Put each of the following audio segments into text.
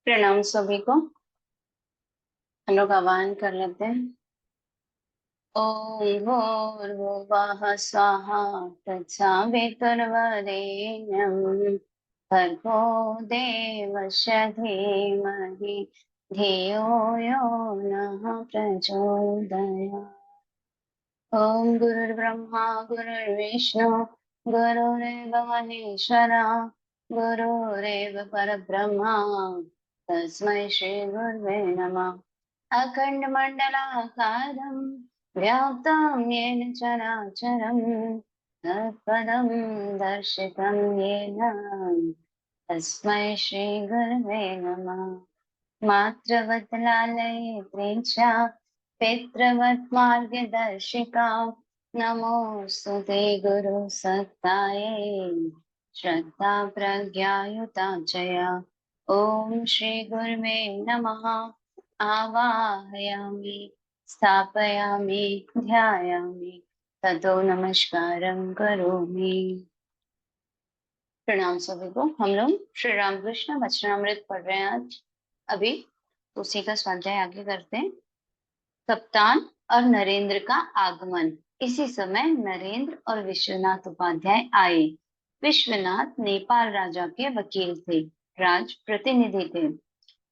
प्रणाम सभी को। हम लोग आह्वान कर लेते हैं। ओम भूर्भुवः स्वाहा तत्सवितुर्वरेण्यं भर्गो देवस्य धीमहि धियो यो नः प्रचोदयात्। ओम गुरुर्ब्रह्मा गुरुर्विष्णु गुरुरेव महेश्वरा गुरुरेव परब्रह्मा तस्मै श्री गुरुवे नमः। अखण्डमण्डलाकारं व्याप्तं येन चराचरं तत्पदं दर्शितं येन तस्मै श्री गुरुवे नमः। मातृवत् लालयित्रीं च पितृवत् मार्गदर्शिका नमोऽस्तु ते गुरुसत्तायै श्रद्धा प्रज्ञायुता च या। ॐ श्री गुरुवे नमः। आवाहयामि स्थापयामि ध्यायामि ततो नमस्कारं करोमि। प्रणाम सभी को। हम लोग श्री रामकृष्ण वचनामृत पढ़ रहे हैं आज। अभी उसी का स्वाध्याय आगे करते हैं। कप्तान और नरेंद्र का आगमन। इसी समय नरेंद्र और विश्वनाथ उपाध्याय आए। विश्वनाथ नेपाल राजा के वकील थे, राज प्रतिनिधि थे।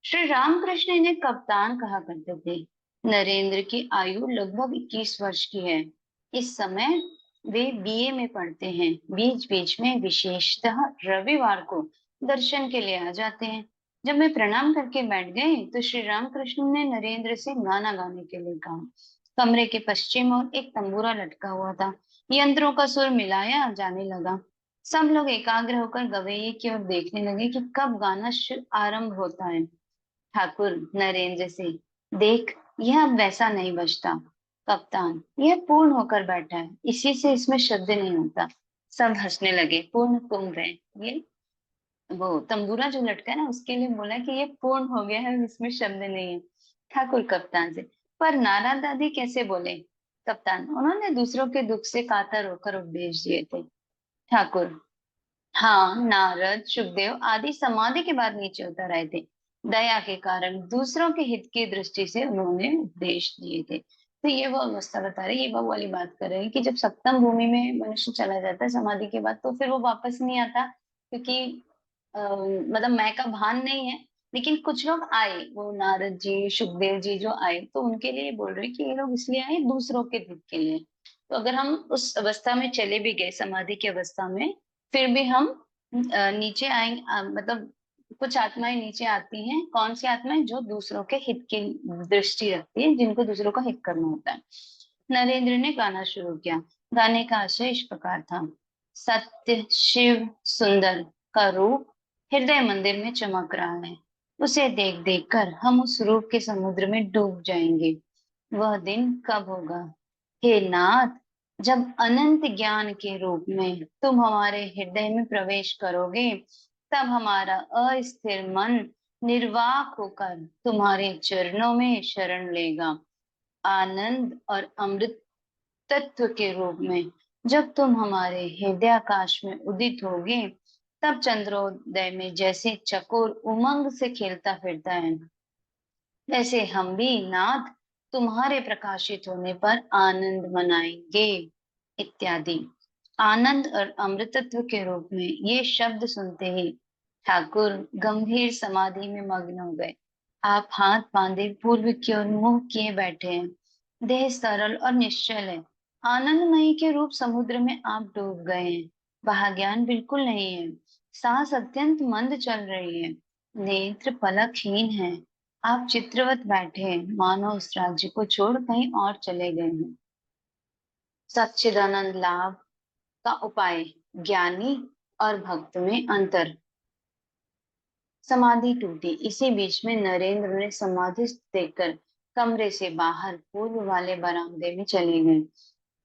श्री रामकृष्ण इन्हें कप्तान कहा करते थे। नरेंद्र की आयु लगभग 21 वर्ष की है। इस समय वे बीए में पढ़ते हैं। बीच बीच में विशेषतः रविवार को दर्शन के लिए आ जाते हैं। जब मैं प्रणाम करके बैठ गए तो श्री रामकृष्ण ने नरेंद्र से गाना गाने के लिए कहा। कमरे के पश्चिम ओर एक तंबूरा लटका हुआ था। यंत्रों का सुर मिलाया जाने लगा। सब लोग एकाग्र होकर गवैये की ओर देखने लगे कि कब गाना आरंभ होता है। ठाकुर नरेंद्र से, देख, यह अब वैसा नहीं बजता। कप्तान, यह पूर्ण होकर बैठा है, इसी से इसमें शब्द नहीं होता। सब हंसने लगे। पूर्ण कुंभ है ये, वो तंबूरा जो लटका है ना, उसके लिए बोला कि ये पूर्ण हो गया है, इसमें शब्द नहीं है। ठाकुर कप्तान से, पर नारद दादी कैसे बोले? कप्तान, उन्होंने दूसरों के दुख से कातर होकर उपदेश दिए थे। ठाकुर, हाँ, नारद सुखदेव आदि समाधि के बाद नीचे उतर आए थे। दया के कारण दूसरों के हित की दृष्टि से उन्होंने उपदेश दिए थे। तो ये वो अवस्था बता रहे, ये वो वाली बात कर रहे हैं कि जब सप्तम भूमि में मनुष्य चला जाता है समाधि के बाद, तो फिर वो वापस नहीं आता, क्योंकि मतलब मैं का भान नहीं है। लेकिन कुछ लोग आए, वो नारद जी सुखदेव जी जो आए, तो उनके लिए बोल रहे कि ये लोग इसलिए आए दूसरों के हित के लिए। तो अगर हम उस अवस्था में चले भी गए, समाधि की अवस्था में, फिर भी हम नीचे आएंगे, मतलब कुछ आत्माएं नीचे आती हैं। कौन सी आत्माएं? जो दूसरों के हित की दृष्टि रखती है, जिनको दूसरों का हित करना होता है। नरेंद्र ने गाना शुरू किया। गाने का आशय इस प्रकार था। सत्य शिव सुंदर का रूप हृदय मंदिर में चमक रहा है। उसे देख देख कर हम उस रूप के समुद्र में डूब जाएंगे। वह दिन कब होगा? हे नाथ, जब अनंत ज्ञान के रूप में तुम हमारे हृदय में प्रवेश करोगे, तब हमारा अस्थिर मन निर्वाक होकर तुम्हारे चरणों में शरण लेगा। आनंद और अमृत तत्व के रूप में जब तुम हमारे हृदयाकाश में उदित होगे, तब चंद्रोदय में जैसे चकोर उमंग से खेलता फिरता है, वैसे हम भी नाथ तुम्हारे प्रकाशित होने पर आनंद मनाएंगे। इत्यादि। आनंद और अमृतत्व के रूप में ये शब्द सुनते ही ठाकुर गंभीर समाधि में मग्न हो गए। आप हाथ बांधे पूर्व की ओर मुंह किए बैठे हैं। देह सरल और निश्चल है। आनंदमयी के रूप समुद्र में आप डूब गए हैं। वहां ज्ञान बिल्कुल नहीं है। सांस अत्यंत मंद चल रही है। नेत्र पलकहीन है। आप चित्रवत बैठे हैं, मानो उस राज्य को छोड़ कहीं और चले गए हैं। सच्चिदानंद लाभ का उपाय। ज्ञानी और भक्त में अंतर। समाधि टूटी। इसी बीच में नरेंद्र ने समाधि देखकर कमरे से बाहर पूर्व वाले बरामदे में चले गए।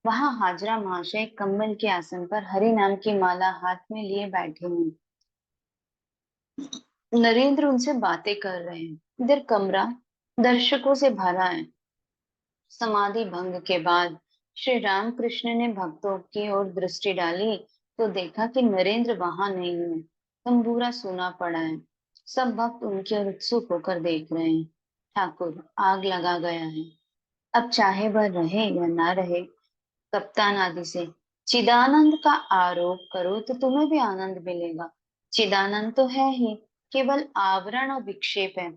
वहां हाजरा महाशय कम्बल के आसन पर हरि नाम की माला हाथ में लिए बैठे हैं। नरेंद्र उनसे बातें कर रहे हैं। इधर कमरा दर्शकों से भरा है। समाधि भंग के बाद श्री रामकृष्ण ने भक्तों की ओर दृष्टि डाली तो देखा कि नरेंद्र वहां नहीं है। तंबूरा सूना पड़ा है। सब भक्त उनकी ओर उत्सुक होकर देख रहे हैं। ठाकुर, आग लगा गया है, अब चाहे वह रहे या ना रहे। कप्तान आदि से, चिदानंद का आरोप करो तो तुम्हें भी आनंद मिलेगा। चिदानंद तो है ही, केवल आवरण और विक्षेप है।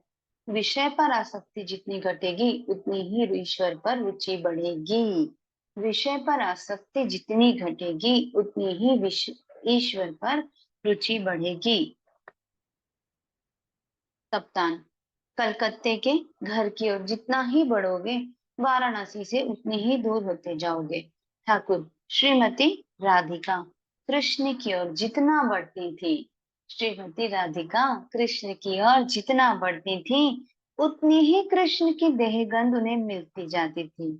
विषय पर आसक्ति जितनी घटेगी उतनी ही ईश्वर पर रुचि बढ़ेगी। विषय पर आसक्ति जितनी घटेगी उतनी ही ईश्वर पर रुचि बढ़ेगी। कप्तान, कलकत्ते के घर की ओर जितना ही बढ़ोगे, वाराणसी से उतनी ही दूर होते जाओगे। ठाकुर, श्रीमती राधिका कृष्ण की ओर जितना बढ़ती थी, श्रीमती राधिका कृष्ण की ओर जितना बढ़ती थी, उतनी ही कृष्ण की देहगंध उन्हें मिलती जाती थी।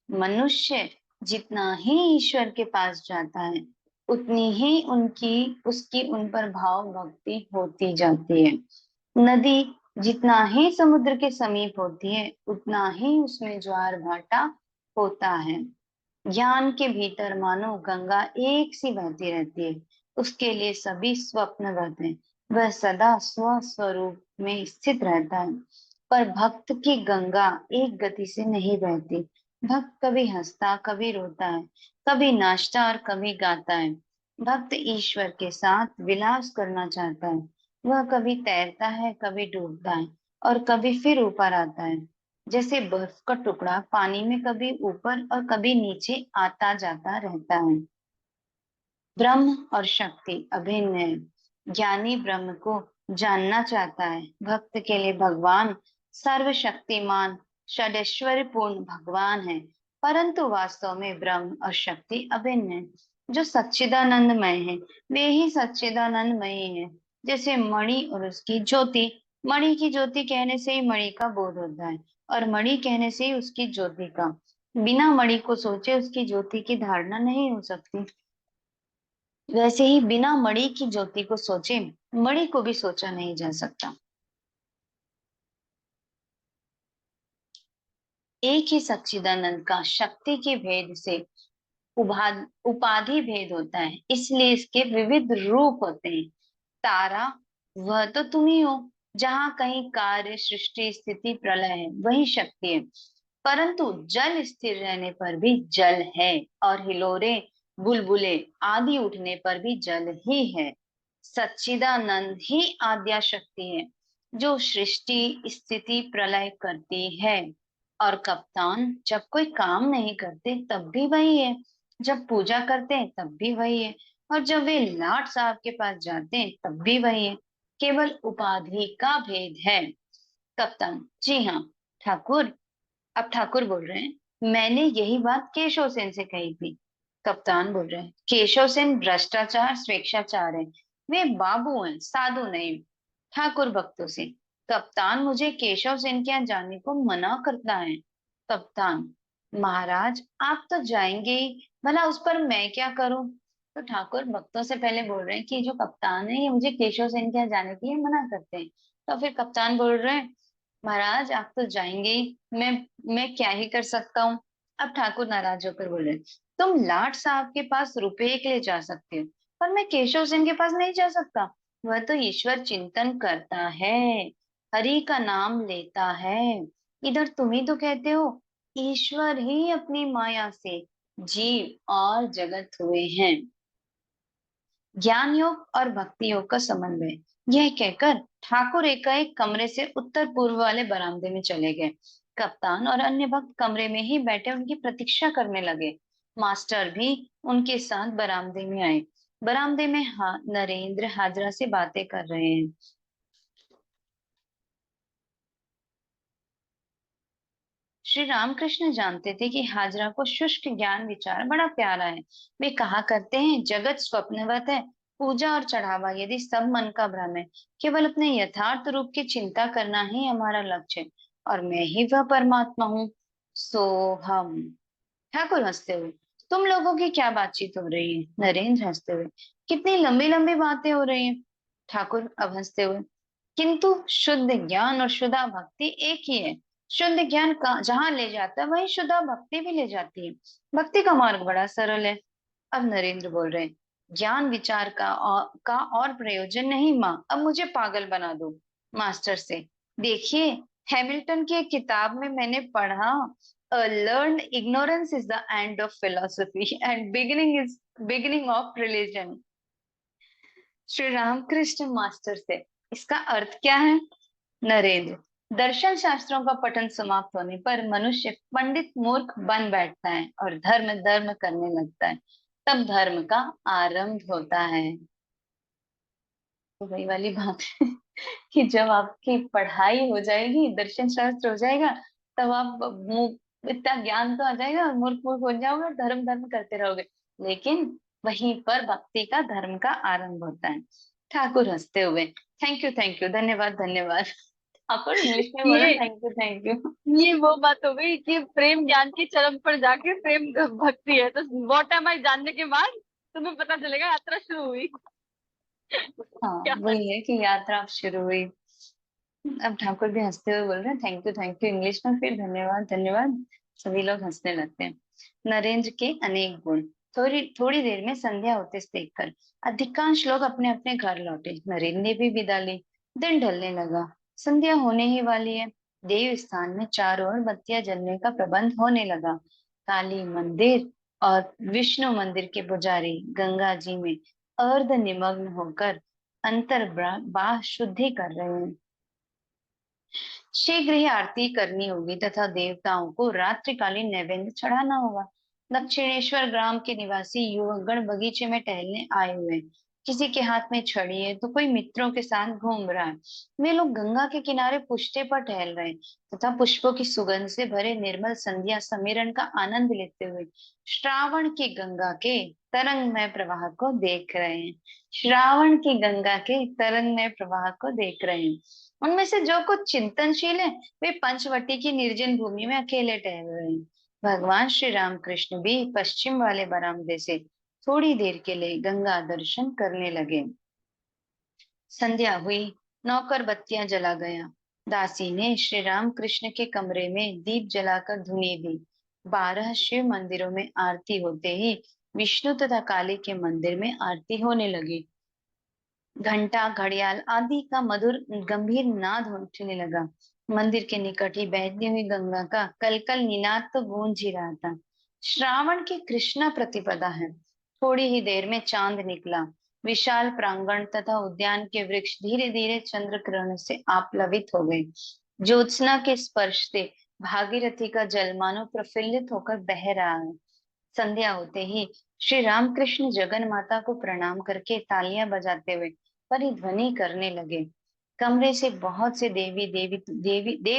मनुष्य जितना ही ईश्वर के पास जाता है, उतनी ही उसकी उन पर भाव भक्ति होती जाती है। नदी जितना ही समुद्र के समीप होती है, उतना ही उसमें ज्वार भाटा होता है। ज्ञान के भीतर मानो गंगा एक सी बहती रहती है। उसके लिए सभी स्वप्नवत है। वह सदा स्वस्वरूप में स्थित रहता है। पर भक्त की गंगा एक गति से नहीं बहती। भक्त कभी हंसता, कभी रोता है, कभी नाचता और कभी गाता है। भक्त ईश्वर के साथ विलास करना चाहता है। वह कभी तैरता है, कभी डूबता है और कभी फिर ऊपर आता है। जैसे बर्फ का टुकड़ा पानी में कभी ऊपर और कभी नीचे आता जाता रहता है। ब्रह्म और शक्ति अभिन्न है। ज्ञानी ब्रह्म को जानना चाहता है। भक्त के लिए भगवान सर्वशक्तिमान षडैश्वर्य पूर्ण भगवान है। परंतु वास्तव में ब्रह्म और शक्ति अभिन्न है। जो सच्चिदानंदमय है, वे ही सच्चिदानंदमय है। जैसे मणि और उसकी ज्योति। मणि की ज्योति कहने से ही मणि का बोध होता है और मणि कहने से ही उसकी ज्योति का। बिना मणि को सोचे उसकी ज्योति की धारणा नहीं हो सकती। वैसे ही बिना मणि की ज्योति को सोचे, मणि को भी सोचा नहीं जा सकता। एक ही सच्चिदानंद का शक्ति के भेद से उपाधि भेद होता है, इसलिए इसके विविध रूप होते हैं। तारा, वह तो तुम ही हो। जहाँ कहीं कार्य, सृष्टि, स्थिति, प्रलय है, वही शक्ति है। परंतु जल स्थिर रहने पर भी जल है और हिलोरे, बुलबुले आदि उठने पर भी जल ही है। सच्चिदानंद ही आद्या शक्ति है, जो सृष्टि, स्थिति, प्रलय करती है। और कप्तान, जब कोई काम नहीं करते तब भी वही है, जब पूजा करते हैं तब भी वही है, और जब वे लाट साहब के पास जाते हैं तब भी वही है। केवल उपाधि का भेद है। कप्तान, जी हाँ ठाकुर। अब ठाकुर बोल रहे हैं, मैंने यही बात केशव सेन से कही थी। कप्तान बोल रहे हैं, केशव सेन भ्रष्टाचार स्वेच्छाचार है। वे बाबू हैं, साधु नहीं। ठाकुर भक्तों से, कप्तान मुझे केशव सेन के यहाँ जाने को मना करता है। कप्तान, महाराज आप तो जाएंगे ही, भला उस पर मैं क्या करूं। तो ठाकुर भक्तों से पहले बोल रहे हैं कि जो कप्तान है ये मुझे केशव सेन के यहाँ जाने के लिए मना करते हैं। तो फिर कप्तान बोल रहे हैं, महाराज आप तो जाएंगे ही, मैं क्या ही कर सकता हूँ। अब ठाकुर नाराज होकर बोले, तुम लाट साहब के पास रुपए के लिए जा सकते हो, पर मैं केशव सिंह के पास नहीं जा सकता। वह तो ईश्वर चिंतन करता है, हरि का नाम लेता है। इधर तुम ही तो कहते हो ईश्वर ही अपनी माया से जीव और जगत हुए हैं। ज्ञान योग और भक्ति योग का समन्वय। यह कहकर ठाकुर एकाएक कमरे से उत्तर पूर्व वाले बरामदे में चले गए। कप्तान और अन्य भक्त कमरे में ही बैठे उनकी प्रतीक्षा करने लगे। मास्टर भी उनके साथ बरामदे में आए। बरामदे में नरेंद्र हाजरा से बातें कर रहे हैं। श्री रामकृष्ण जानते थे कि हाजरा को शुष्क ज्ञान विचार बड़ा प्यारा है। वे कहा करते हैं, जगत स्वप्नवत है। पूजा और चढ़ावा यदि सब मन का भ्रम है, केवल अपने यथार्थ रूप की चिंता करना ही हमारा लक्ष्य है, और मैं ही वह परमात्मा हूँ। सो हम। ठाकुर हंसते हुए, तुम लोगों की क्या बातचीत हो रही है। नरेंद्र हंसते हुए, कितनी लंबी लंबी बातें हो रही हैं। ठाकुर अब हंसते हुए, किंतु शुद्ध ज्ञान और शुद्धा भक्ति एक ही है। शुद्ध ज्ञान का जहां ले जाता है वही शुद्धा भक्ति भी ले जाती है। भक्ति का मार्ग बड़ा सरल है। अब नरेंद्र बोल रहे हैं, ज्ञान विचार का और प्रयोजन नहीं माँ, अब मुझे पागल बना दो। मास्टर से। देखिए, हैमिल्टन की एक किताब में मैंने पढ़ा, learn ignorance is the end of philosophy and beginning of religion. Shri Ramakrishna master से। इसका अर्थ क्या है? नरेंद्र, दर्शन शास्त्रों का पठन समाप्त होने पर मनुष्य पंडित मूर्ख बन बैठता है और धर्म धर्म करने लगता है। तब धर्म का आरंभ होता है। तो वही वाली बात है कि जब आपकी पढ़ाई हो जाएगी, दर्शन शास्त्र हो जाएगा, तब आप इतना ज्ञान तो आ जाएगा और मूर्ख मूर्ख हो जाओगे और धर्म धर्म करते रहोगे। लेकिन वहीं पर भक्ति का, धर्म का आरंभ होता है। ठाकुर हंसते हुए, थैंक यू, धन्यवाद धन्यवाद। ठाकुर इंग्लिश में बोला, ये थैंक यू। ये वो बात हो गई कि प्रेम ज्ञान की चरम पर जाके प्रेम भक्ति है, तो व्हाट एम आई जानने के बाद तुम्हें पता चलेगा यात्रा शुरू हुई। हाँ, क्या। वही है कि यात्रा अब शुरू हुई। अब ठाकुर भी हंसते हुए बोल रहे हैं, थैंक यू इंग्लिश में, फिर धन्यवाद धन्यवाद। सभी लोग हंसने लगते हैं। नरेंद्र के अनेक गुण। थोड़ी थोड़ी देर में संध्या होते से देखकर अधिकांश लोग अपने अपने घर लौटे। नरेंद्र ने भी विदा ली। दिन ढलने लगा, संध्या होने ही वाली है। देव स्थान में चारों ओर बत्तियां जलने का प्रबंध होने लगा। काली मंदिर और विष्णु मंदिर के पुजारी गंगा जी में अर्ध निमग्न होकर बाह शुद्धि कर रहे हैं। शीघ्र ही आरती करनी होगी तथा देवताओं को रात्रिकालीन नैवेद्य चढ़ाना होगा। दक्षिणेश्वर ग्राम के निवासी युवकगण बगीचे में टहलने आए हुए हैं। किसी के हाथ में छड़ी है तो कोई मित्रों के साथ घूम रहा है। वे लोग गंगा के किनारे पुष्टे पर टहल रहे हैं तथा पुष्पों की सुगंध से भरे निर्मल संध्या समीरण का आनंद लेते हुए श्रावण की गंगा के तरंगमय प्रवाह को देख रहे हैं। श्रावण की गंगा के तरंगमय प्रवाह को देख रहे हैं। उनमें से जो कुछ चिंतनशील है, वे पंचवटी की निर्जन भूमि में अकेले टहल रहे हैं। भगवान श्री रामकृष्ण भी पश्चिम वाले बरामदे से थोड़ी देर के लिए गंगा दर्शन करने लगे। संध्या हुई, नौकर बत्तियां जला गया। दासी ने श्री राम कृष्ण के कमरे में दीप जलाकर धुनी दी। 12 शिव मंदिरों में आरती होते ही विष्णु तथा काली के मंदिर में आरती होने लगी। घंटा घड़ियाल आदि का मधुर गंभीर नाद उठने लगा। मंदिर के निकट ही बहती हुई गंगा का कलकल निनाद तो गूंज ही रहा था। श्रावण की कृष्णा प्रतिपदा है। थोड़ी ही देर में चांद निकला। विशाल प्रांगण तथा उद्यान के वृक्ष धीरे धीरे चंद्र किरण से आप्लावित हो गए। ज्योत्सना के स्पर्श से भागीरथी का जल मानो प्रफुल्लित होकर बह रहा है। संध्या होते ही श्री रामकृष्ण जगन माता को प्रणाम करके तालियां बजाते हुए परिध्वनि करने लगे। कमरे से बहुत से देव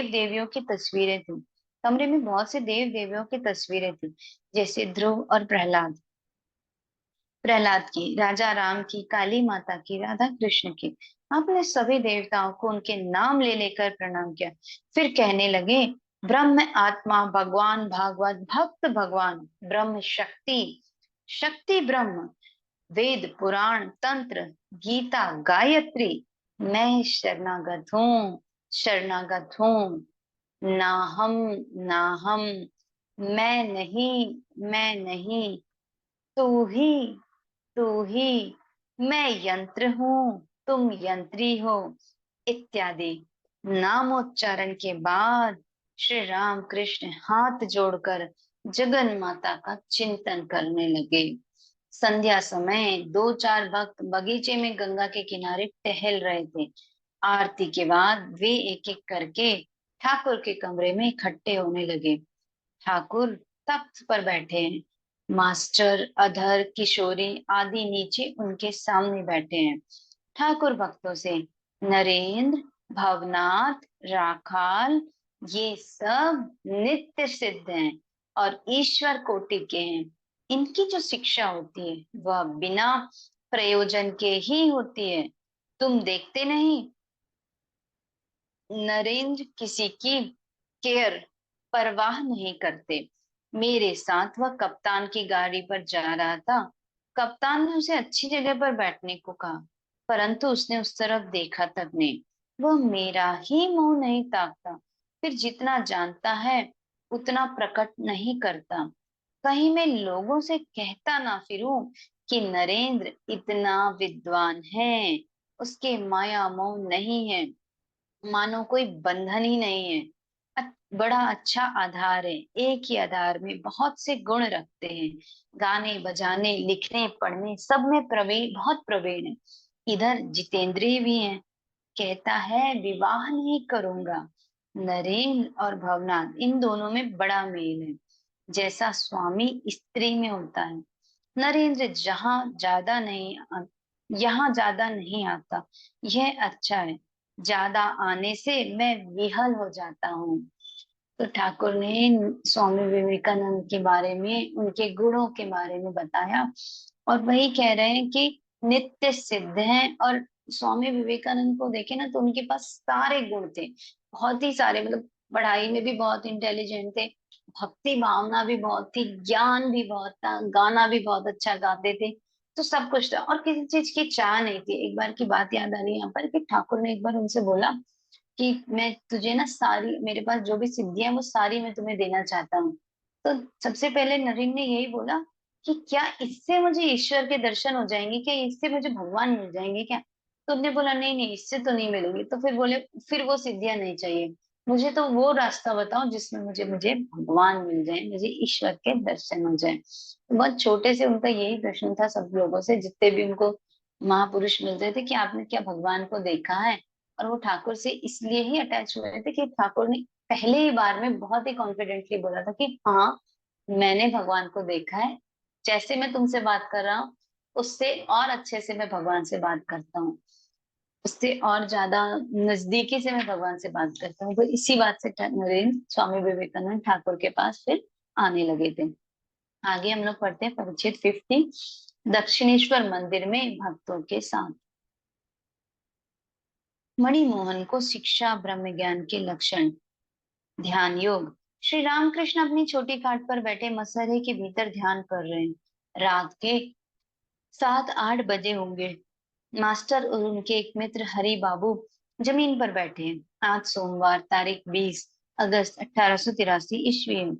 देवियों की तस्वीरें थी। कमरे में बहुत से देव देवियों की तस्वीरें थी, जैसे ध्रुव और प्रहलाद। प्रहलाद की, राजा राम की, काली माता की, राधा कृष्ण की। आपने सभी देवताओं को उनके नाम ले लेकर प्रणाम किया। फिर कहने लगे, ब्रह्म आत्मा भगवान, भागवत भक्त भगवान, ब्रह्म शक्ति, शक्ति ब्रह्म, वेद पुराण तंत्र, गीता गायत्री, मैं शरणागत हूँ, शरणागत हूँ। ना हम, ना हम, मैं नहीं, तू ही, तू ही, मैं यंत्र हूँ, तुम यंत्री हो, इत्यादि नामोच्चारण के बाद श्री राम कृष्ण हाथ जोड़कर जगन माता का चिंतन करने लगे। संध्या समय दो चार भक्त बगीचे में गंगा के किनारे टहल रहे थे। आरती के बाद वे एक एक करके ठाकुर के कमरे में इकट्ठे होने लगे। ठाकुर तख्त पर बैठे हैं। मास्टर, अधर, किशोरी आदि नीचे उनके सामने बैठे हैं। ठाकुर भक्तों से, नरेंद्र, भवनाथ, राखाल, ये सब नित्य सिद्ध हैं और ईश्वर कोटि के हैं। इनकी जो शिक्षा होती है वह बिना प्रयोजन के ही होती है। तुम देखते नहीं, नरेंद्र किसी की केयर, परवाह नहीं करते। मेरे साथ वह कप्तान की गाड़ी पर जा रहा था। कप्तान ने उसे अच्छी जगह पर बैठने को कहा, परंतु उसने उस तरफ देखा तक नहीं। वह मेरा ही मुंह नहीं ताकता, फिर जितना जानता है उतना प्रकट नहीं करता। कहीं मैं लोगों से कहता ना फिरूं कि नरेंद्र इतना विद्वान है, उसके माया मोह नहीं है। मानो कोई बंधन ही नहीं है। बड़ा अच्छा आधार है। एक ही आधार में बहुत से गुण रखते हैं। गाने बजाने लिखने पढ़ने सब में प्रवीण, बहुत प्रवीण है। इधर जितेंद्रिय भी है। कहता है विवाह नहीं करूंगा। नरेंद्र और भवनाथ इन दोनों में बड़ा मेल है। जैसा स्वामी स्त्री में होता है। नरेंद्र यहाँ ज्यादा नहीं आता। यह अच्छा है। ज्यादा आने से मैं विहल हो जाता हूँ। तो ठाकुर ने स्वामी विवेकानंद के बारे में, उनके गुणों के बारे में बताया। और वही कह रहे हैं कि नित्य सिद्ध हैं। और स्वामी विवेकानंद को देखे ना तो उनके पास सारे गुण थे। बहुत ही सारे, मतलब पढ़ाई में भी बहुत इंटेलिजेंट थे। भक्ति भावना भी बहुत थी, ज्ञान भी बहुत था, गाना भी बहुत अच्छा गाते थे। तो सब कुछ था और किसी चीज की चाह नहीं थी। एक बार की बात याद आ रही है यहाँ पर कि ठाकुर ने एक बार उनसे बोला कि मैं तुझे ना सारी, मेरे पास जो भी सिद्धियां वो सारी मैं तुम्हें देना चाहता हूँ। तो सबसे पहले नरेंद्र ने यही बोला कि क्या इससे मुझे ईश्वर के दर्शन हो जाएंगे, क्या इससे मुझे भगवान मिल जाएंगे क्या? तो उसने बोला नहीं नहीं, इससे तो नहीं मिलेंगे। तो फिर बोले फिर वो सिद्धियां नहीं चाहिए, मुझे तो वो रास्ता बताओ जिसमें मुझे मुझे भगवान मिल जाए, मुझे ईश्वर के दर्शन हो जाए। तो बहुत छोटे से उनका यही प्रश्न था सब लोगों से, जितने भी उनको महापुरुष मिलते थे, कि आपने क्या भगवान को देखा है? और वो ठाकुर से इसलिए ही अटैच हुए थे कि ठाकुर ने पहले ही बार में बहुत ही कॉन्फिडेंटली बोला था कि हाँ, मैंने भगवान को देखा है। जैसे मैं तुमसे बात कर रहा हूँ उससे और अच्छे से मैं भगवान से बात करता हूँ। उससे और ज्यादा नजदीकी से मैं भगवान से बात करता हूँ। तो इसी बात से नरेंद्र स्वामी विवेकानंद ठाकुर के पास फिर आने लगे थे। आगे हम लोग पढ़ते हैं परिच्छेद 50, दक्षिणेश्वर मंदिर में भक्तों के साथ। मणिमोहन को शिक्षा ब्रह्म ज्ञान के लक्षण। ध्यान योग। श्री रामकृष्ण अपनी छोटी खाट पर बैठे मसहरे के भीतर ध्यान कर रहे हैं। रात के 7-8 बजे होंगे। मास्टर और उनके एक मित्र हरि बाबू जमीन पर बैठे हैं। आज सोमवार तारीख 20 अगस्त 1883 ईस्वी है।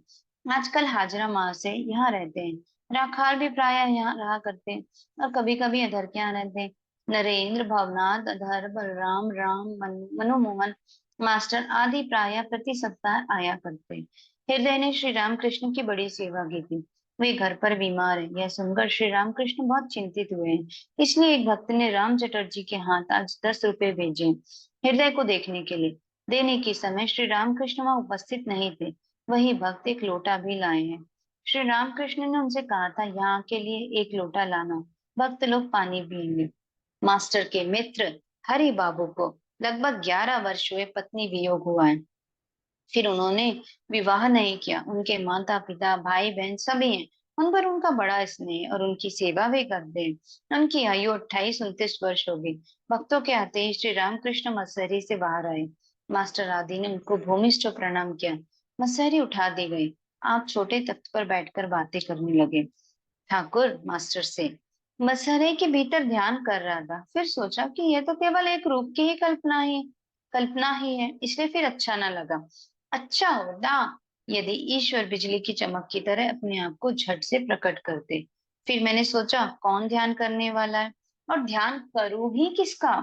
आजकल हाजरा माह से यहाँ रहते हैं। राखाल भी प्रायः यहाँ रहा करते हैं और कभी कभी अधर के यहाँ रहते हैं। नरेंद्र, भवनाथ, अधर, बलराम, राम, मनोमोहन, मास्टर आदि प्रायः प्रति सप्ताह आया करते हैं। हृदय ने श्री रामकृष्ण की बड़ी सेवा की थी। वे घर पर बीमार है, यह सुनकर श्री रामकृष्ण बहुत चिंतित हुए हैं। इसलिए एक भक्त ने राम चटर्जी के हाथ आज 10 रुपए भेजे हृदय को देखने के लिए। देने के समय श्री रामकृष्ण वहां उपस्थित नहीं थे। वही भक्त एक लोटा भी लाए हैं। श्री रामकृष्ण ने उनसे कहा था यहाँ के लिए एक लोटा लाना, भक्त लोग पानी पिएंगे। मास्टर के मित्र हरि बाबू को लगभग 11 वर्ष हुए पत्नी वियोग हुआ है। फिर उन्होंने विवाह नहीं किया। उनके माता पिता भाई बहन सभी हैं। उन पर उनका बड़ा स्नेह और उनकी सेवा भी करते हैं। उनकी आयु 28-29 वर्ष हो गई। भक्तों के आते ही श्री रामकृष्ण मसहरी से बाहर आए। मास्टर आदि ने उनको भूमिष्ठ प्रणाम किया। मसहरी उठा दी गई। आप छोटे तख्त पर बैठकर बातें करने लगे। ठाकुर मास्टर से मसहरे के भीतर ध्यान कर रहा था, फिर सोचा कि यह तो केवल एक रूप की ही कल्पना ही है, इसलिए फिर अच्छा ना लगा। अच्छा होता यदि ईश्वर बिजली की चमक की तरह अपने आप को झट से प्रकट करते। फिर मैंने सोचा कौन ध्यान करने वाला है और ध्यान करूं ही किसका।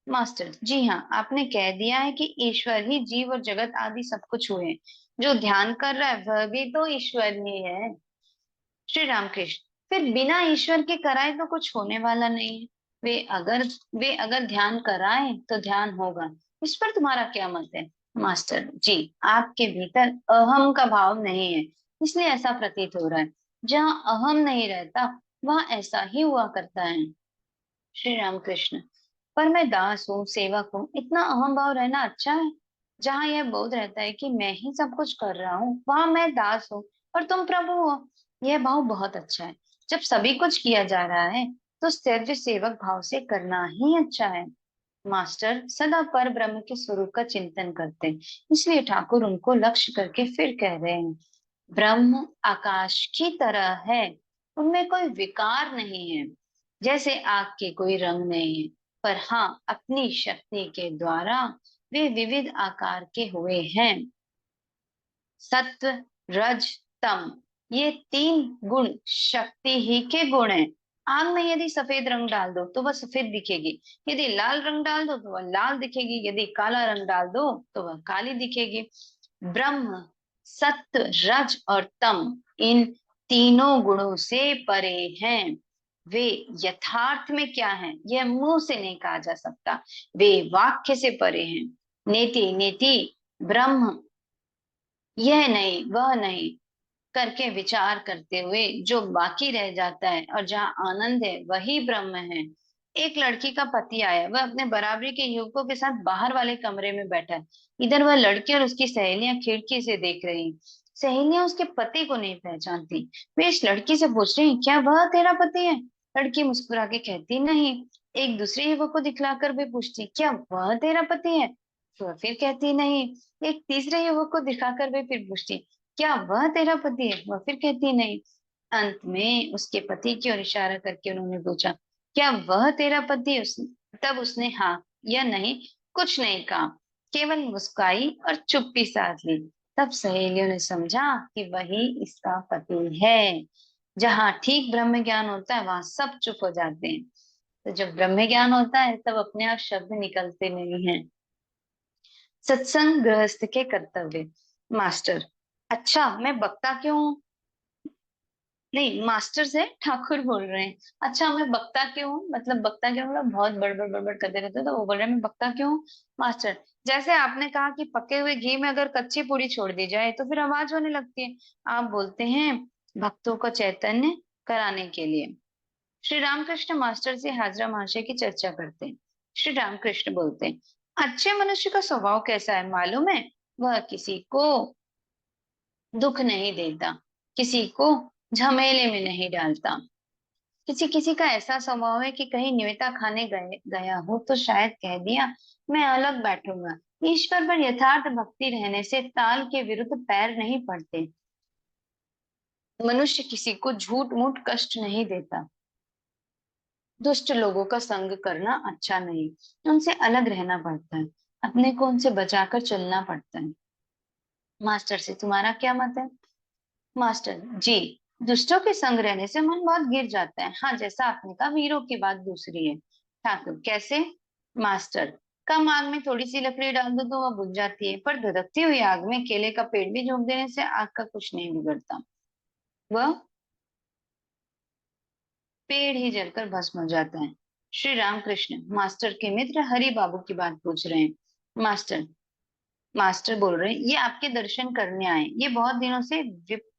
मास्टर जी हाँ, आपने कह दिया है कि ईश्वर ही जीव और जगत आदि सब कुछ हुए। जो ध्यान कर रहा है वह भी तो ईश्वर ही है। श्री रामकृष्ण फिर बिना ईश्वर के कराए तो कुछ होने वाला नहीं है। वे अगर ध्यान कराए तो ध्यान होगा। इस पर तुम्हारा क्या मत है? मास्टर जी, आपके भीतर अहम का भाव नहीं है, इसलिए ऐसा प्रतीत हो रहा है। जहाँ अहम नहीं रहता वहां ऐसा ही हुआ करता है। श्री रामकृष्ण पर मैं दास हूँ, सेवक हूँ, इतना अहम भाव रहना अच्छा है? जहाँ यह बोध रहता है कि मैं ही सब कुछ कर रहा हूँ, वहां मैं दास हूँ और तुम प्रभु हो, यह भाव बहुत अच्छा है। जब सभी कुछ किया जा रहा है तो सेव्य सेवक भाव से करना ही अच्छा है। मास्टर सदा पर ब्रह्म के स्वरूप का चिंतन करते हैं, इसलिए ठाकुर उनको लक्ष्य करके फिर कह रहे हैं, ब्रह्म आकाश की तरह है, उनमें कोई विकार नहीं है। जैसे आग के कोई रंग नहीं है, पर हाँ अपनी शक्ति के द्वारा वे विविध आकार के हुए हैं। सत्व, रज, तम, ये 3 गुण शक्ति ही के गुण हैं। आग में यदि सफेद रंग डाल दो तो वह सफेद दिखेगी, यदि लाल रंग डाल दो तो वह लाल दिखेगी, यदि काला रंग डाल दो तो वह काली दिखेगी। ब्रह्म सत्य रज और तम इन तीनों गुणों से परे हैं। वे यथार्थ में क्या हैं यह मुंह से नहीं कहा जा सकता, वे वाक्य से परे हैं। नेति नेति ब्रह्म, यह नहीं वह नहीं करके विचार करते हुए जो बाकी रह जाता है और जहाँ आनंद है वही ब्रह्म है। एक लड़की का पति आया, वह अपने बराबरी के युवकों के साथ बाहर वाले कमरे में बैठा है। इधर वह लड़की और उसकी सहेलियां खिड़की से देख रही। सहेलियां उसके पति को नहीं पहचानती। वे इस लड़की से पूछ रही, क्या वह तेरा पति है? लड़की मुस्कुरा के कहती, नहीं। एक दूसरे युवक को दिखलाकर भी पूछती, क्या वह तेरा पति है? वह फिर कहती, नहीं। एक तीसरे युवक को दिखाकर भी फिर पूछती, क्या वह तेरा पति है? वह फिर कहती, नहीं। अंत में उसके पति की ओर इशारा करके उन्होंने पूछा, क्या वह तेरा पति है? तब उसने हाँ या नहीं कुछ नहीं कहा, केवल मुस्काई और चुप्पी साध ली। तब सहेलियों ने समझा कि वही इसका पति है। जहाँ ठीक ब्रह्म ज्ञान होता है वहां सब चुप हो जाते हैं। तो जब ब्रह्म ज्ञान होता है तब अपने आप शब्द निकलते नहीं हैं। सत्संग गृहस्थ के कर्तव्य। मास्टर, अच्छा मैं बकता क्यों हूँ? नहीं, मास्टर से ठाकुर बोल रहे हैं। अच्छा मैं बकता क्यों हूँ, मतलब बकता क्यों, मतलब बहुत बड़बड़ बड़बड़ करते रहते हैं, तो वो बोल रहे हैं मैं बकता क्यों हूँ? मास्टर, जैसे आपने कहा कि पके हुए घी में अगर कच्ची पूरी छोड़ दी जाए तो फिर आवाज होने लगती है, आप बोलते हैं भक्तों को चैतन्य कराने के लिए। श्री रामकृष्ण मास्टर से हाजरा महाशय की चर्चा करते हैं। श्री रामकृष्ण बोलते हैं, अच्छे मनुष्य का स्वभाव कैसा है मालूम है? वह किसी को दुख नहीं देता, किसी को झमेले में नहीं डालता। किसी किसी का ऐसा स्वभाव है कि कहीं न्योता खाने गया हो तो शायद कह दिया, मैं अलग बैठूंगा। ईश्वर पर यथार्थ भक्ति रहने से ताल के विरुद्ध पैर नहीं पड़ते। मनुष्य किसी को झूठ मूठ कष्ट नहीं देता। दुष्ट लोगों का संग करना अच्छा नहीं, उनसे अलग रहना पड़ता है, अपने को उनसे बचाकर चलना पड़ता है। मास्टर से तुम्हारा क्या मत है? मास्टर जी, दुष्टों के संग रहने से मन बहुत गिर जाता है। हाँ, जैसा आपने कहा, वीरों की बात दूसरी है। ठाकुर, कैसे? मास्टर, कम आग में थोड़ी सी लकड़ी डाल दो तो वह बुझ जाती है, पर धधकती हुई आग में केले का पेड़ भी झोंक देने से आग का कुछ नहीं बिगड़ता, वह पेड़ ही जलकर भस्म हो जाता है। श्री रामकृष्ण मास्टर के मित्र हरि बाबू की बात पूछ रहे हैं। मास्टर मास्टर बोल रहे हैं, ये आपके दर्शन करने आए, ये बहुत दिनों से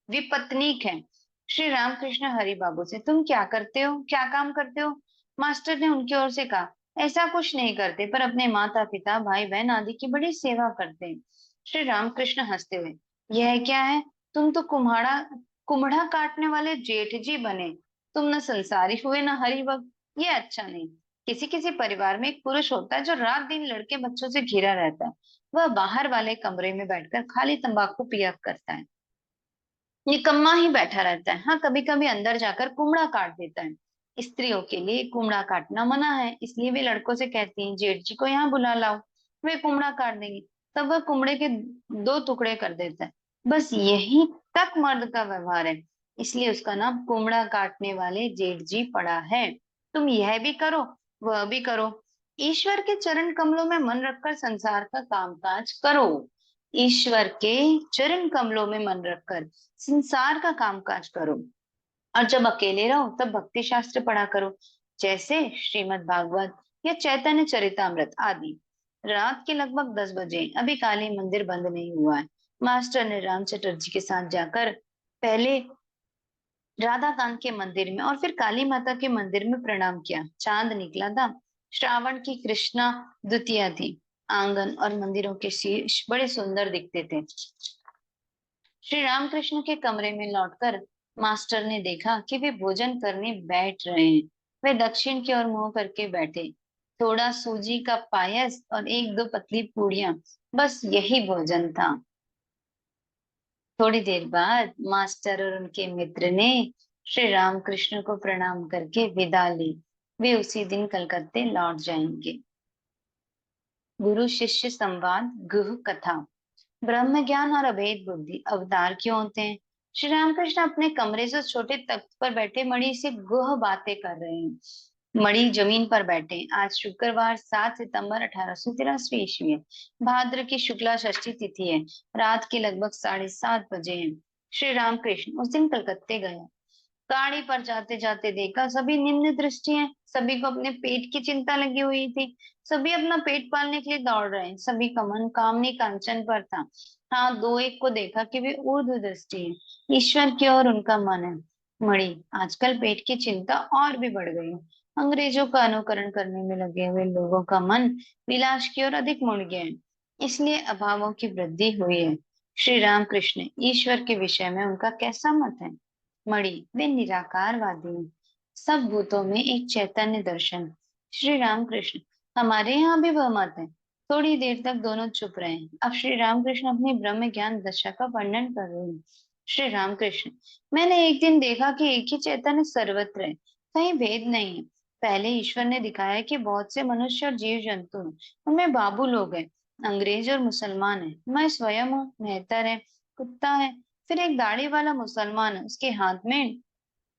विपत्नीक है। श्री रामकृष्ण हरि बाबू से, तुम क्या करते हो, क्या काम करते हो? मास्टर ने उनकी ओर से कहा, ऐसा कुछ नहीं करते, पर अपने माता पिता भाई बहन आदि की बड़ी सेवा करते हैं। श्री रामकृष्ण हंसते हुए, यह क्या है? तुम तो कुम्हड़ा काटने वाले जेठ जी बने। तुम न संसारी हुए न हरि भक्त, ये अच्छा नहीं। किसी किसी परिवार में एक पुरुष होता है जो रात दिन लड़के बच्चों से घिरा रहता है। वह बाहर वाले कमरे में बैठकर खाली तंबाकू पिया करता है, निकम्मा ही बैठा रहता है। हाँ, कभी कभी अंदर जाकर कुमड़ा काट देता है। स्त्रियों के लिए कुमड़ा काटना मना है, इसलिए वे लड़कों से कहती हैं, जेठ जी को यहाँ बुला लाओ, वे कुमड़ा काट देंगे। तब वह कुमड़े के दो टुकड़े कर देता है। बस यही तक मर्द का व्यवहार है, इसलिए उसका नाम कुमड़ा काटने वाले जेठ जी पड़ा है। तुम यह भी करो, वह भी करो, ईश्वर के चरण कमलों में मन रखकर संसार का कामकाज करो। ईश्वर के चरण कमलों में मन रखकर संसार का कामकाज करो। और जब अकेले रहो तब भक्ति शास्त्र पढ़ा करो, जैसे श्रीमद् भागवत या चैतन्य चरितामृत आदि। रात के लगभग 10 बजे, अभी काली मंदिर बंद नहीं हुआ है। मास्टर ने राम चटर्जी के साथ जाकर पहले राधा कांत के मंदिर में और फिर काली माता के मंदिर में प्रणाम किया। चांद निकला था, श्रावण की कृष्णा द्वितीया थी। आंगन और मंदिरों के शीर्ष बड़े सुंदर दिखते थे। श्री रामकृष्ण के कमरे में लौटकर मास्टर ने देखा कि वे भोजन करने बैठ रहे हैं। वे दक्षिण की ओर मुंह करके बैठे, थोड़ा सूजी का पायस और एक दो पतली पूड़ियां, बस यही भोजन था। थोड़ी देर बाद मास्टर और उनके मित्र ने श्री रामकृष्ण को प्रणाम करके विदा ली। वे उसी दिन कलकत्ते लौट जाएंगे। गुरु शिष्य संवाद गुह कथा। ब्रह्म ज्ञान और अभेद बुद्धि अवतार क्यों होते हैं? श्री रामकृष्ण अपने कमरे से उस छोटे तख्त पर बैठे मणि से गुह बातें कर रहे हैं। मणि जमीन पर बैठे। आज शुक्रवार 7 सितंबर 1883 ईस्वी है। भाद्र की शुक्ला षष्ठी तिथि है। रात के लगभग 7:30 बजे हैं। श्री रामकृष्ण उस दिन कलकत्ते गए। गाड़ी पर जाते जाते देखा सभी निम्न दृष्टि हैं। सभी को अपने पेट की चिंता लगी हुई थी। सभी अपना पेट पालने के लिए दौड़ रहे हैं। सभी का मन कामनी कांचन पर था। हाँ, दो एक को देखा कि वे ऊर्ध्व दृष्टि है, ईश्वर की ओर उनका मन है। मणि, आजकल पेट की चिंता और भी बढ़ गई है। अंग्रेजों का अनुकरण करने में लगे हुए लोगों का मन विलास की ओर अधिक मुड़ गया है। इसलिए अभावों की वृद्धि हुई है। श्री रामकृष्ण, ईश्वर के विषय में उनका कैसा मत है? मणि, वे निराकारवादी हैं। सब भूतों में एक चैतन्य दर्शन। श्री रामकृष्ण, हमारे यहाँ भी वह मत है। थोड़ी देर तक दोनों चुप रहे। अब श्री रामकृष्ण अपनी ब्रह्म ज्ञान दशा का वर्णन कर रहे हैं। श्री रामकृष्ण, मैंने एक दिन देखा कि एक ही चैतन्य सर्वत्र है, कहीं भेद नहीं है। पहले ईश्वर ने दिखाया कि बहुत से मनुष्य और जीव जंतु हैं, उनमें बाबू लोग हैं, अंग्रेज और मुसलमान हैं, मैं स्वयं हूँ, मेहतर है, कुत्ता है, फिर एक दाढ़ी वाला मुसलमान है, उसके हाथ में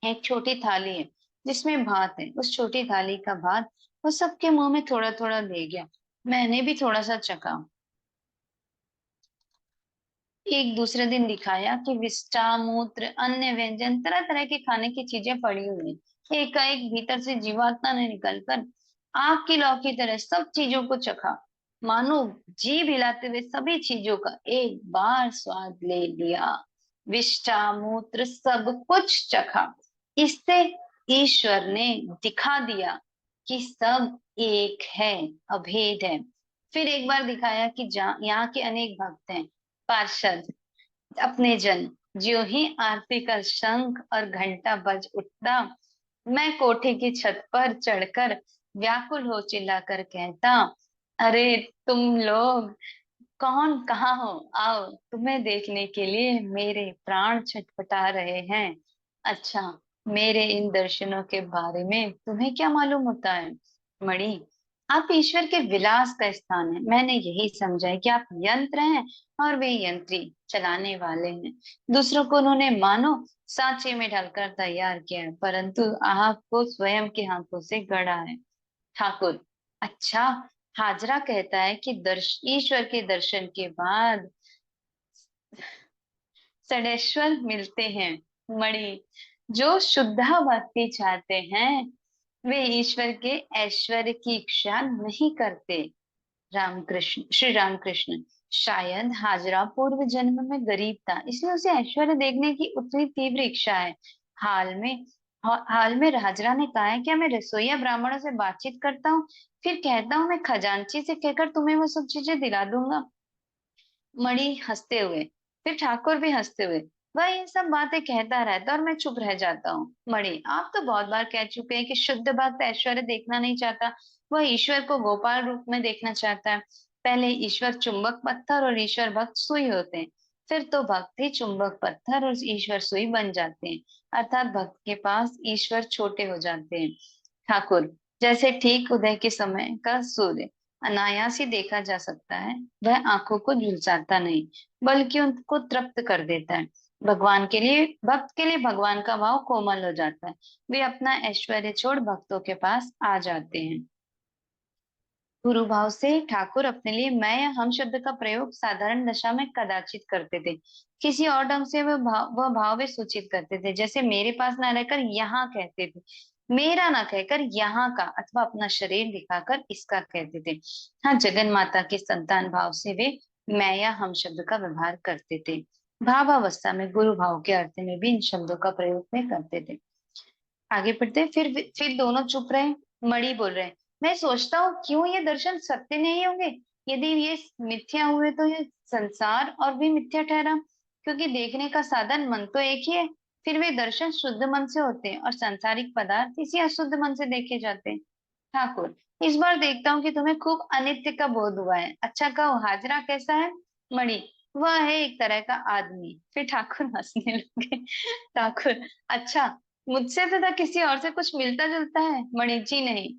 एक छोटी थाली है जिसमें भात है। उस छोटी थाली का भात वो सबके मुंह में थोड़ा थोड़ा दे गया। मैंने भी थोड़ा सा चखा। एक दूसरे दिन दिखाया कि विष्ठा, मूत्र, अन्य व्यंजन, तरह तरह के खाने की चीजें पड़ी हुई हैं। एकाएक भीतर से जीवात्मा ने निकलकर आग की लौ की तरह सब चीजों को चखा। मानो जीभ हिलाते हुए सभी चीजों का एक बार स्वाद ले लिया। विष्ठा, मूत्र, सब कुछ चखा। इससे ईश्वर ने दिखा दिया कि सब एक है, अभेद है। फिर एक बार दिखाया कि यहाँ के अनेक भक्त हैं, पार्षद, अपने जन। ज्यों ही आरती का शंख और घंटा बज उठता, मैं कोठे की छत पर चढ़कर व्याकुल हो चिल्लाकर कहता, अरे तुम लोग कौन, कहाँ हो? आओ, तुम्हें देखने के लिए मेरे प्राण छटपटा रहे हैं। अच्छा, मेरे इन दर्शनों के बारे में तुम्हें क्या मालूम होता है? मणि, आप ईश्वर के विलास का स्थान है। मैंने यही समझा है कि आप यंत्र हैं और वे यंत्री चलाने वाले हैं। दूसरों को उन्होंने मानो सांचे में ढलकर तैयार किया है, परंतु आपको स्वयं के हाथों से गढ़ा है। ठाकुर, अच्छा, हाजरा कहता है कि ईश्वर के दर्शन के बाद षडेश्वर मिलते हैं। मणि, जो शुद्धा भक्ति चाहते हैं वे ईश्वर के ऐश्वर्य की इच्छा नहीं करते। रामकृष्ण, श्री रामकृष्ण, शायद हाजरा पूर्व जन्म में गरीब था, इसलिए उसे ऐश्वर्य देखने की उतनी तीव्र इच्छा है। हाल में हाल में हाजरा ने कहा है कि मैं रसोईया ब्राह्मणों से बातचीत करता हूँ, फिर कहता हूँ मैं खजांची से कहकर तुम्हें वो सब चीजें दिला दूंगा। मणि हंसते हुए, फिर ठाकुर भी हंसते हुए, वह ये सब बातें कहता रहता और मैं चुप रह जाता हूँ। मणि, आप तो बहुत बार कह चुके हैं कि शुद्ध भक्त ऐश्वर्य देखना नहीं चाहता, वह ईश्वर को गोपाल रूप में देखना चाहता है। पहले ईश्वर चुंबक पत्थर और ईश्वर भक्त सुई होते हैं, फिर तो भक्त ही चुंबक पत्थर और ईश्वर सुई बन जाते हैं, अर्थात भक्त के पास ईश्वर छोटे हो जाते हैं। ठाकुर, जैसे ठीक उदय के समय का सूर्य अनायास ही देखा जा सकता है, वह आंखों को झुलसाता नहीं बल्कि उनको तृप्त कर देता है। भगवान के लिए, भक्त के लिए भगवान का भाव कोमल हो जाता है। वे अपना ऐश्वर्य छोड़ भक्तों के पास आ जाते हैं। गुरु भाव से ठाकुर अपने लिए मैं या हम शब्द का प्रयोग साधारण दशा में कदाचित करते थे। किसी और ढंग से वह भाव वे सूचित करते थे, जैसे मेरे पास ना रहकर यहाँ कहते थे, मेरा ना कहकर यहाँ का, अथवा अपना शरीर दिखाकर इसका कहते थे। हाँ, जगन माता के संतान भाव से वे मैं या हम शब्द का व्यवहार करते थे। भावावस्था में गुरु भाव के अर्थ में भी इन शब्दों का प्रयोग में करते थे। आगे पढ़ते हैं। फिर दोनों चुप रहे। मणि बोल रहे, मैं सोचता हूँ क्यों ये दर्शन सत्य नहीं होंगे? यदि ये मिथ्या हुए तो ये संसार और भी मिथ्या ठहरा, क्योंकि देखने का साधन मन तो एक ही है। फिर वे दर्शन शुद्ध मन से होते हैं और सांसारिक पदार्थ इसी अशुद्ध मन से देखे जाते हैं। ठाकुर, इस बार देखता हूँ कि तुम्हें खूब अनित्य का बोध हुआ है। अच्छा कहो, हाजरा कैसा है? मणि, वह है एक तरह का आदमी। फिर ठाकुर हंसने लगे। ठाकुर, अच्छा, मुझसे तथा किसी और से कुछ मिलता जुलता है? मणि, जी नहीं।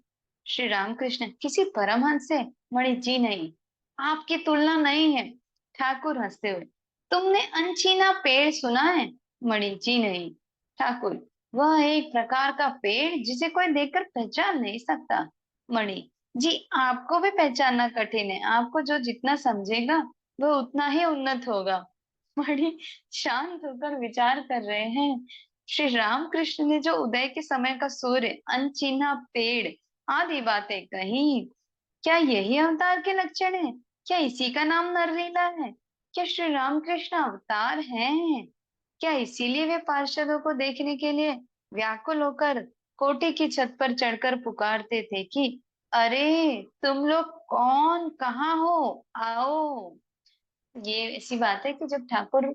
श्री रामकृष्ण, किसी परमहंस से? मणि, जी नहीं, आपकी तुलना नहीं है। ठाकुर हंसते हुए, तुमने अनछीना पेड़ सुना है? मणि जी नहीं। ठाकुर, वह एक प्रकार का पेड़ जिसे कोई देखकर पहचान नहीं सकता। मणि जी, आपको भी पहचानना कठिन है, आपको जो जितना समझेगा वह उतना ही उन्नत होगा। मणि शांत होकर विचार कर रहे हैं। श्री रामकृष्ण ने जो उदय के समय का सूर्य, अनचिन्हा पेड़ आदि बातें कही, क्या यही अवतार के लक्षण है? क्या इसी का नाम नरलीला है? क्या श्री रामकृष्ण अवतार हैं? क्या इसीलिए वे पार्षदों को देखने के लिए व्याकुल होकर कोठी की छत पर चढ़कर पुकारते थे कि अरे तुम लोग कौन, कहाँ हो, आओ। ये ऐसी बात है कि जब ठाकुर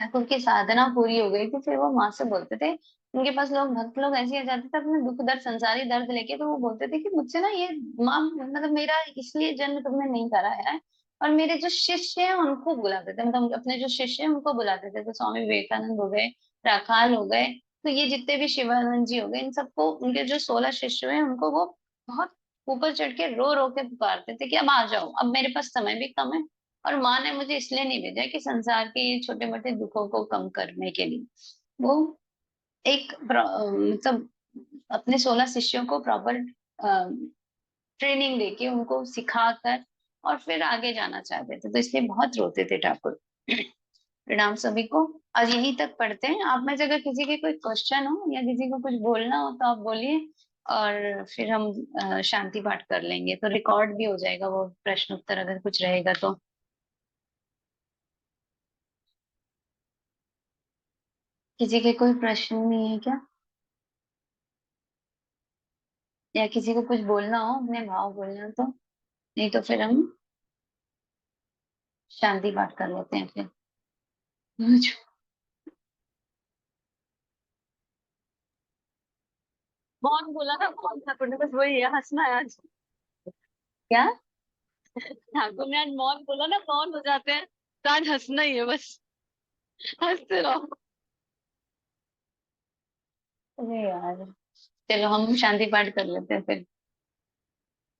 ठाकुर की साधना पूरी हो गई थी, फिर वो माँ से बोलते थे, उनके पास लोग, भक्त लोग ऐसे आ जाते थे अपने दुख दर्द, संसारी दर्द लेके, तो वो बोलते थे कि मुझसे ना ये माँ, मतलब मेरा इसलिए जन्म तुमने नहीं कराया है। और मेरे जो शिष्य हैं उनको बुलाते थे, मतलब अपने जो शिष्य हैं उनको बुलाते थे, तो स्वामी विवेकानंद हो गए, राखाल हो गए, तो ये जितने भी शिवानंद जी हो गए, इन सबको, उनके जो छोला शिष्य हैं उनको वो बहुत ऊपर चढ़ के रो रो के पुकारते थे कि अब आ जाओ, अब मेरे पास समय भी कम है। और माँ ने मुझे इसलिए नहीं भेजा कि संसार के ये छोटे मोटे दुखों को कम करने के लिए, वो एक मतलब अपने 16 शिष्यों को प्रॉपर ट्रेनिंग देके उनको सिखाकर और फिर आगे जाना चाहते थे, तो इसलिए बहुत रोते थे ठाकुर। प्रणाम सभी को। आज यहीं तक पढ़ते हैं। आप में से अगर किसी के कोई क्वेश्चन हो या किसी को कुछ बोलना हो तो आप बोलिए, और फिर हम शांति पाठ कर लेंगे, तो रिकॉर्ड भी हो जाएगा वो प्रश्न उत्तर, अगर कुछ रहेगा तो। किसी के कोई प्रश्न नहीं है क्या? या किसी को कुछ बोलना हो, अपने भाव बोलना हो तो? नहीं तो फिर हम शांति पाठ कर लेते हैं फिर। मौन बोला ना, मौन ठाकुर ने, बस वही है, हंसना है आज। क्या? ठाकुर ने आज मौन बोला ना, मौन हो जाते हैं, तो आज हंसना ही है बस, हंसते रहो। अरे यार, चलो हम शांति पाठ कर लेते हैं फिर।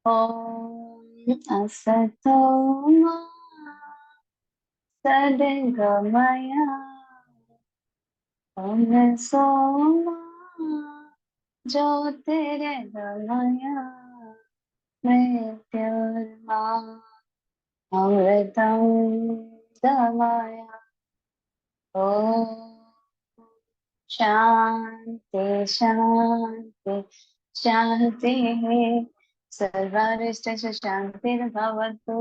ओम असतो मा सद्गमय, तमसो मा ज्योतिर्गमय, मृत्युर्मा अमृतं गमय। ओम शांति शांति शांति। सर्वारिष्ट शांतिर्भवतु।